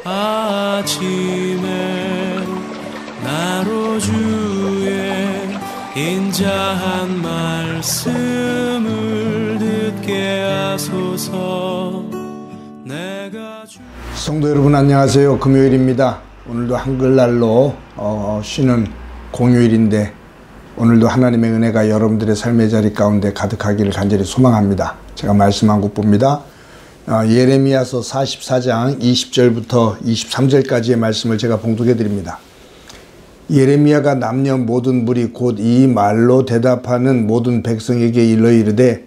아침에 나로 주의 인자한 말씀을 듣게 하소서. 성도 여러분 안녕하세요. 금요일입니다. 오늘도 한글날로 쉬는 공휴일인데 오늘도 하나님의 은혜가 여러분들의 삶의 자리 가운데 가득하기를 간절히 소망합니다. 제가 말씀한 곳봅니다. 예레미야서 44장 20절부터 23절까지의 말씀을 제가 봉독해 드립니다. 예레미야가 남녀 모든 무리 곧 이 말로 대답하는 모든 백성에게 일러 이르되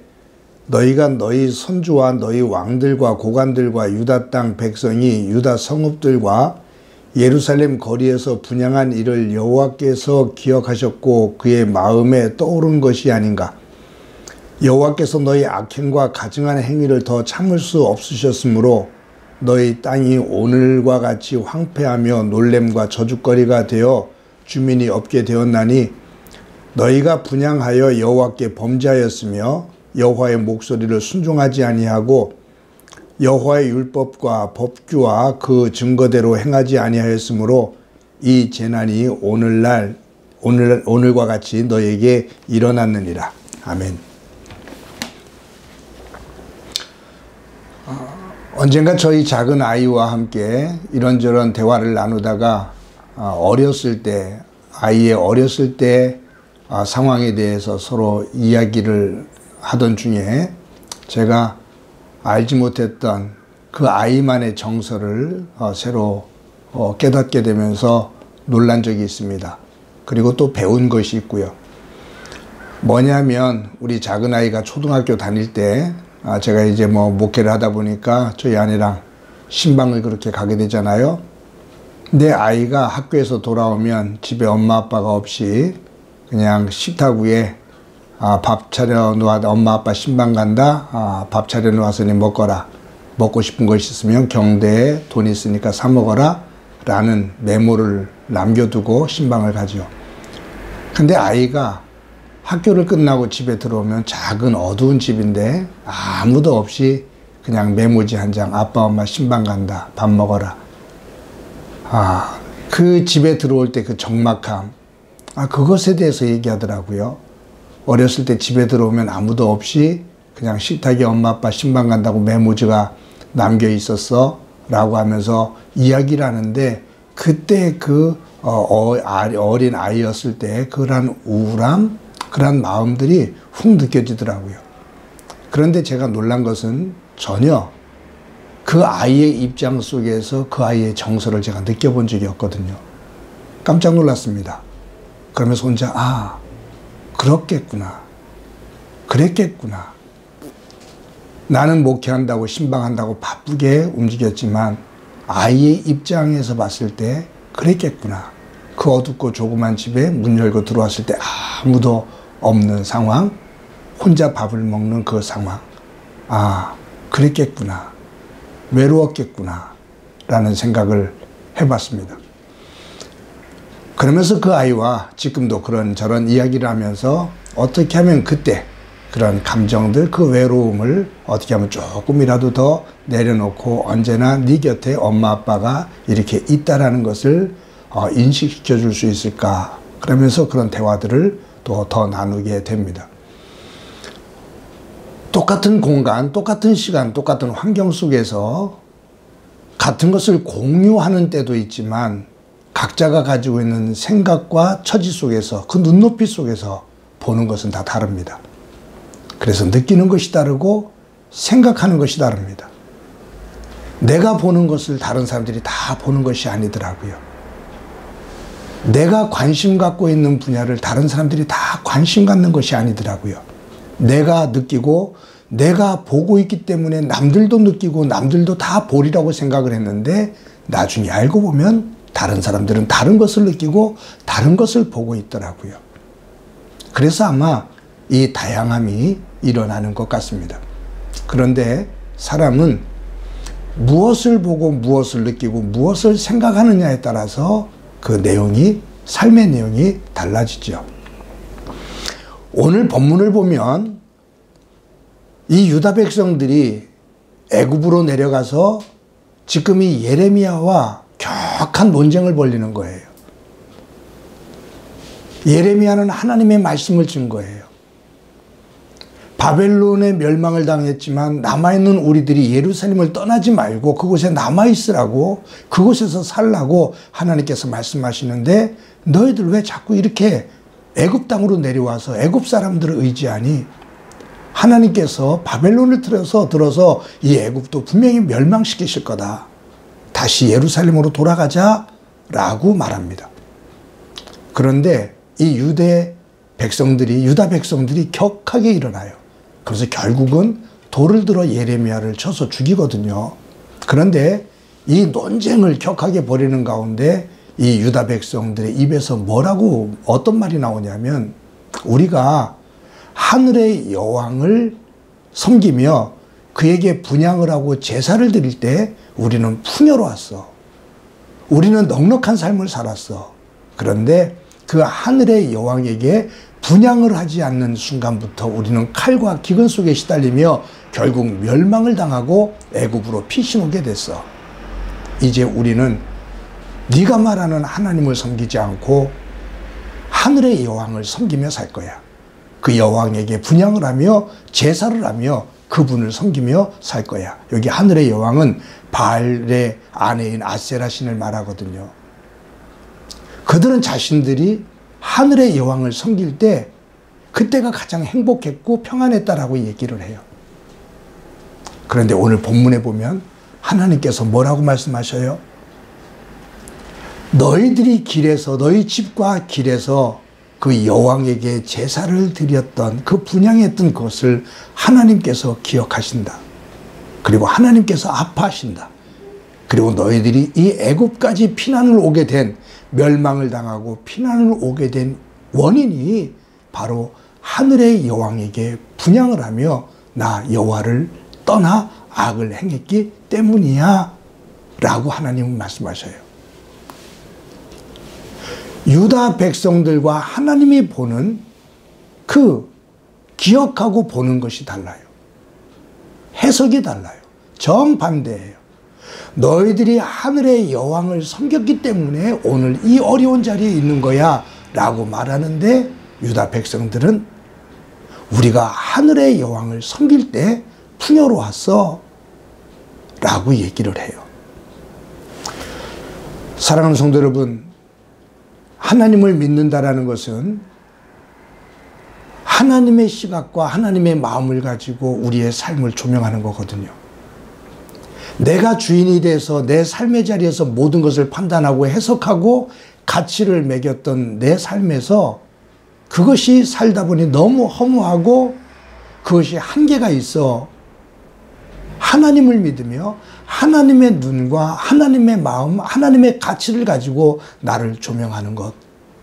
너희가 너희 선주와 너희 왕들과 고관들과 유다 땅 백성이 유다 성읍들과 예루살렘 거리에서 분향한 일을 여호와께서 기억하셨고 그의 마음에 떠오른 것이 아닌가. 여호와께서 너희 악행과 가증한 행위를 더 참을 수 없으셨으므로 너희 땅이 오늘과 같이 황폐하며 놀램과 저주거리가 되어 주민이 없게 되었나니 너희가 분향하여 여호와께 범죄하였으며 여호와의 목소리를 순종하지 아니하고 여호와의 율법과 법규와 그 증거대로 행하지 아니하였으므로 이 재난이 오늘과 같이 너희에게 일어났느니라. 아멘. 언젠가 저희 작은 아이와 함께 이런저런 대화를 나누다가 아이의 어렸을 때 상황에 대해서 서로 이야기를 하던 중에 제가 알지 못했던 그 아이만의 정서를 새로 깨닫게 되면서 놀란 적이 있습니다. 그리고 또 배운 것이 있고요. 뭐냐면 우리 작은 아이가 초등학교 다닐 때 제가 이제 목회를 하다 보니까 저희 아내랑 신방을 그렇게 가게 되잖아요. 내 아이가 학교에서 돌아오면 집에 엄마 아빠가 없이 그냥 식탁 위에 밥 차려 놓았다. 엄마 아빠 신방 간다. 밥 차려 놓았으니 먹거라. 먹고 싶은 것이 있으면 경대에 돈 있으니까 사 먹어라 라는 메모를 남겨두고 신방을 가죠. 근데 아이가 학교를 끝나고 집에 들어오면 작은 어두운 집인데 아무도 없이 그냥 메모지 한 장, 아빠 엄마 신방 간다. 밥 먹어라. 그 집에 들어올 때 그 적막함, 그것에 대해서 얘기하더라고요. 어렸을 때 집에 들어오면 아무도 없이 그냥 식탁에 엄마 아빠 신방 간다고 메모지가 남겨 있었어 라고 하면서 이야기를 하는데, 그때 그 어린 아이였을 때 그런 우울함, 그런 마음들이 훅 느껴지더라고요. 그런데 제가 놀란 것은 전혀 그 아이의 입장 속에서 그 아이의 정서를 제가 느껴본 적이 없거든요. 깜짝 놀랐습니다. 그러면서 혼자 그렇겠구나. 그랬겠구나. 나는 목회한다고 신방한다고 바쁘게 움직였지만 아이의 입장에서 봤을 때 그랬겠구나. 그 어둡고 조그만 집에 문 열고 들어왔을 때 아무도 없는 상황, 혼자 밥을 먹는 그 상황. 그랬겠구나. 외로웠겠구나 라는 생각을 해봤습니다. 그러면서 그 아이와 지금도 그런저런 이야기를 하면서 어떻게 하면 그때 그런 감정들, 그 외로움을 어떻게 하면 조금이라도 더 내려놓고 언제나 네 곁에 엄마 아빠가 이렇게 있다라는 것을 인식시켜 줄 수 있을까. 그러면서 그런 대화들을 또 더 나누게 됩니다. 똑같은 공간, 똑같은 시간, 똑같은 환경 속에서 같은 것을 공유하는 때도 있지만 각자가 가지고 있는 생각과 처지 속에서, 그 눈높이 속에서 보는 것은 다 다릅니다. 그래서 느끼는 것이 다르고 생각하는 것이 다릅니다. 내가 보는 것을 다른 사람들이 다 보는 것이 아니더라고요. 내가 관심 갖고 있는 분야를 다른 사람들이 다 관심 갖는 것이 아니더라고요. 내가 느끼고 내가 보고 있기 때문에 남들도 느끼고 남들도 다 보리라고 생각을 했는데 나중에 알고 보면 다른 사람들은 다른 것을 느끼고 다른 것을 보고 있더라고요. 그래서 아마 이 다양함이 일어나는 것 같습니다. 그런데 사람은 무엇을 보고 무엇을 느끼고 무엇을 생각하느냐에 따라서 그 내용이, 삶의 내용이 달라지죠. 오늘 본문을 보면 이 유다 백성들이 애굽으로 내려가서 지금 이 예레미야와 격한 논쟁을 벌이는 거예요. 예레미야는 하나님의 말씀을 준 거예요. 바벨론의 멸망을 당했지만 남아있는 우리들이 예루살렘을 떠나지 말고 그곳에 남아있으라고, 그곳에서 살라고 하나님께서 말씀하시는데, 너희들 왜 자꾸 이렇게 애굽 땅으로 내려와서 애굽 사람들을 의지하니? 하나님께서 바벨론을 들어서 이 애굽도 분명히 멸망시키실 거다. 다시 예루살렘으로 돌아가자 라고 말합니다. 그런데 이 유다 백성들이 격하게 일어나요. 그래서 결국은 돌을 들어 예레미야를 쳐서 죽이거든요. 그런데 이 논쟁을 격하게 벌이는 가운데 이 유다 백성들의 입에서 어떤 말이 나오냐면, 우리가 하늘의 여왕을 섬기며 그에게 분향을 하고 제사를 드릴 때 우리는 풍요로웠어. 우리는 넉넉한 삶을 살았어. 그런데 그 하늘의 여왕에게 분향을 하지 않는 순간부터 우리는 칼과 기근 속에 시달리며 결국 멸망을 당하고 애굽으로 피신오게 됐어. 이제 우리는 네가 말하는 하나님을 섬기지 않고 하늘의 여왕을 섬기며 살 거야. 그 여왕에게 분향을 하며 제사를 하며 그분을 섬기며 살 거야. 여기 하늘의 여왕은 바알의 아내인 아세라 신을 말하거든요. 그들은 자신들이 하늘의 여왕을 섬길 때 그때가 가장 행복했고 평안했다라고 얘기를 해요. 그런데 오늘 본문에 보면 하나님께서 뭐라고 말씀하셔요? 너희들이 너희 집과 길에서 그 여왕에게 제사를 드렸던, 그 분향했던 것을 하나님께서 기억하신다. 그리고 하나님께서 아파하신다. 그리고 너희들이 이 애굽까지 피난을 오게 된, 멸망을 당하고 피난을 오게 된 원인이 바로 하늘의 여왕에게 분향을 하며 나 여호와를 떠나 악을 행했기 때문이야 라고 하나님은 말씀하셔요. 유다 백성들과 하나님이 보는 기억하고 보는 것이 달라요. 해석이 달라요. 정반대예요. 너희들이 하늘의 여왕을 섬겼기 때문에 오늘 이 어려운 자리에 있는 거야 라고 말하는데, 유다 백성들은 우리가 하늘의 여왕을 섬길 때 풍요로웠어 라고 얘기를 해요. 사랑하는 성도 여러분, 하나님을 믿는다라는 것은 하나님의 시각과 하나님의 마음을 가지고 우리의 삶을 조명하는 거거든요. 내가 주인이 돼서 내 삶의 자리에서 모든 것을 판단하고 해석하고 가치를 매겼던 내 삶에서 그것이 살다 보니 너무 허무하고 그것이 한계가 있어 하나님을 믿으며 하나님의 눈과 하나님의 마음, 하나님의 가치를 가지고 나를 조명하는 것,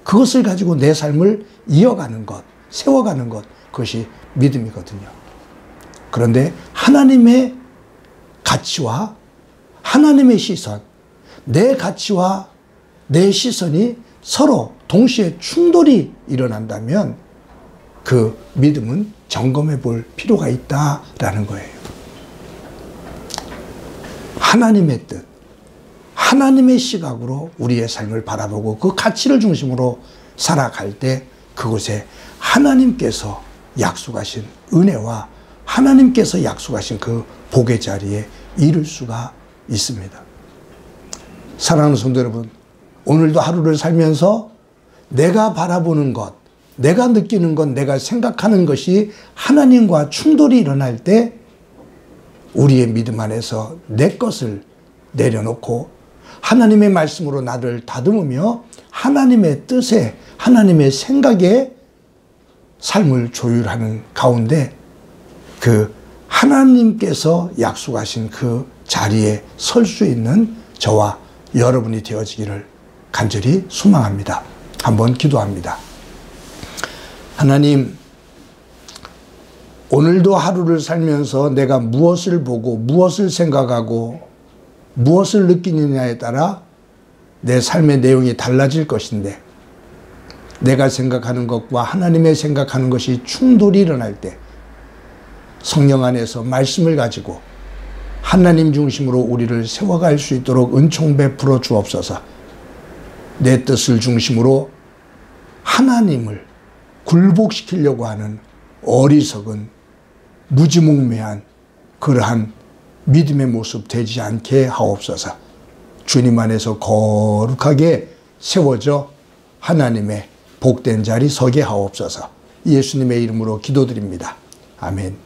그것을 가지고 내 삶을 이어가는 것, 세워가는 것, 그것이 믿음이거든요. 그런데 하나님의 가치와 하나님의 시선, 내 가치와 내 시선이 서로 동시에 충돌이 일어난다면 그 믿음은 점검해 볼 필요가 있다라는 거예요. 하나님의 뜻, 하나님의 시각으로 우리의 삶을 바라보고 그 가치를 중심으로 살아갈 때 그곳에 하나님께서 약속하신 은혜와 하나님께서 약속하신 그 복의 자리에 이룰 수가 있습니다. 사랑하는 성도 여러분, 오늘도 하루를 살면서 내가 바라보는 것, 내가 느끼는 것, 내가 생각하는 것이 하나님과 충돌이 일어날 때 우리의 믿음 안에서 내 것을 내려놓고 하나님의 말씀으로 나를 다듬으며 하나님의 뜻에, 하나님의 생각에 삶을 조율하는 가운데 그 하나님께서 약속하신 그 자리에 설 수 있는 저와 여러분이 되어지기를 간절히 소망합니다. 한번 기도합니다. 하나님, 오늘도 하루를 살면서 내가 무엇을 보고 무엇을 생각하고 무엇을 느끼느냐에 따라 내 삶의 내용이 달라질 것인데, 내가 생각하는 것과 하나님의 생각하는 것이 충돌이 일어날 때 성령 안에서 말씀을 가지고 하나님 중심으로 우리를 세워갈 수 있도록 은총 베풀어 주옵소서. 내 뜻을 중심으로 하나님을 굴복시키려고 하는 어리석은 무지몽매한 그러한 믿음의 모습 되지 않게 하옵소서. 주님 안에서 거룩하게 세워져 하나님의 복된 자리 서게 하옵소서. 예수님의 이름으로 기도드립니다. 아멘.